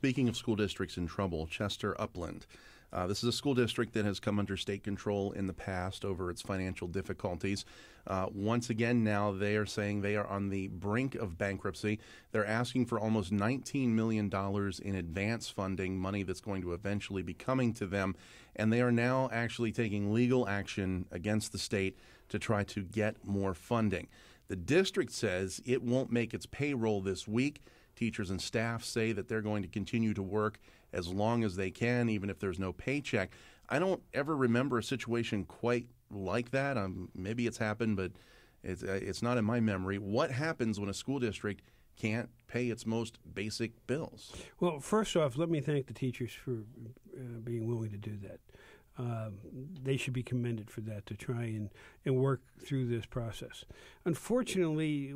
speaking of school districts in trouble, Chester-Upland. This is a school district that has come under state control in the past over its financial difficulties. Once again, now they are saying they are on the brink of bankruptcy. They're asking for almost $19 million in advance funding, money that's going to eventually be coming to them. And they are now actually taking legal action against the state to try to get more funding. The district says it won't make its payroll this week. Teachers and staff say that they're going to continue to work as long as they can, even if there's no paycheck. I don't ever remember a situation quite like that. Maybe it's happened, but it's not in my memory. What happens when a school district can't pay its most basic bills? Well, first off, let me thank the teachers for being willing to do that. They should be commended for that, to try and work through this process. Unfortunately,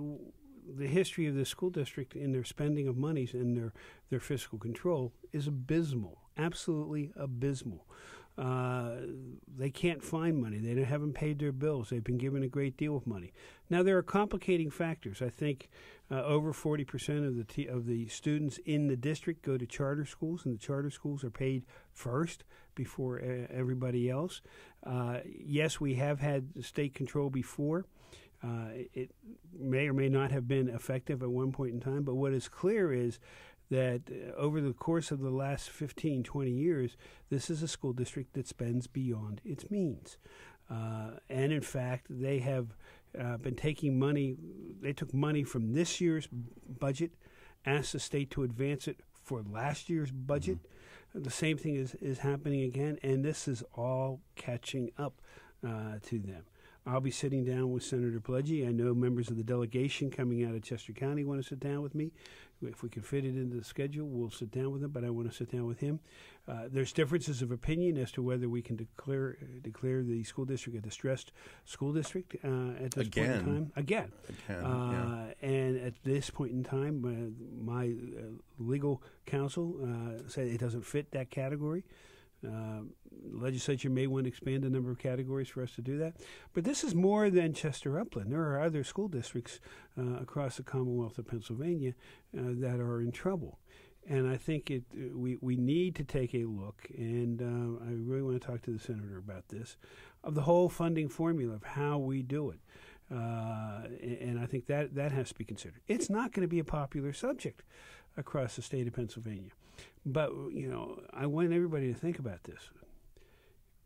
the history of the school district in their spending of monies and their fiscal control is abysmal, absolutely abysmal. They can't find money. They haven't paid their bills. They've been given a great deal of money. Now, there are complicating factors. I think over 40% of the students in the district go to charter schools, and the charter schools are paid first before everybody else. Yes, we have had state control before. It may or may not have been effective at one point in time, but what is clear is that over the course of the last 15, 20 years, this is a school district that spends beyond its means. And in fact, they have been taking money. They took money from this year's budget, asked the state to advance it for last year's budget. Mm-hmm. The same thing is happening again, and this is all catching up to them. I'll be sitting down with Senator Pledgy. I know members of the delegation coming out of Chester County want to sit down with me. If we can fit it into the schedule, we'll sit down with him, but I want to sit down with him. There's differences of opinion as to whether we can declare the school district a distressed school district at this point in time. Again. Yeah. And at this point in time, my legal counsel said it doesn't fit that category. Legislature may want to expand the number of categories for us to do that. But this is more than Chester-Upland. There are other school districts across the Commonwealth of Pennsylvania that are in trouble. And I think we need to take a look, and I really want to talk to the senator about this, of the whole funding formula of how we do it. And I think that has to be considered. It's not going to be a popular subject across the state of Pennsylvania. But, I want everybody to think about this.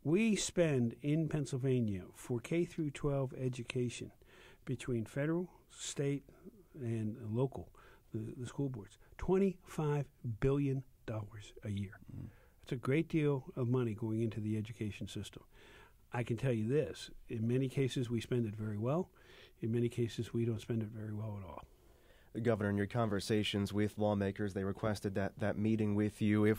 We spend in Pennsylvania for K through 12 education between federal, state, and local, the school boards, $25 billion a year. Mm. It's a great deal of money going into the education system. I can tell you this, in many cases we spend it very well. In many cases we don't spend it very well at all. Governor, in your conversations with lawmakers, they requested that meeting with you.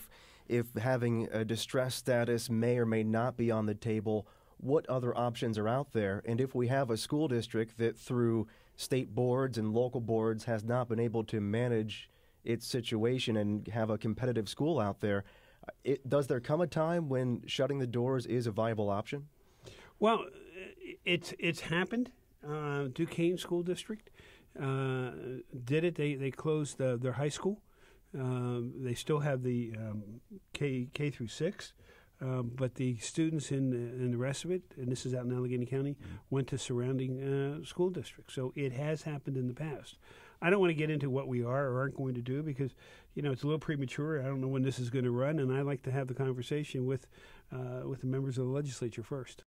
If having a distress status may or may not be on the table, what other options are out there? And if we have a school district that through state boards and local boards has not been able to manage its situation and have a competitive school out there, does there come a time when shutting the doors is a viable option? Well, it's happened. Duquesne School District did it. They closed their high school. They still have the K through 6, but the students in the rest of it, and this is out in Allegheny County, went to surrounding school districts. So it has happened in the past. I don't want to get into what we are or aren't going to do because, it's a little premature. I don't know when this is going to run, and I like to have the conversation with the members of the legislature first.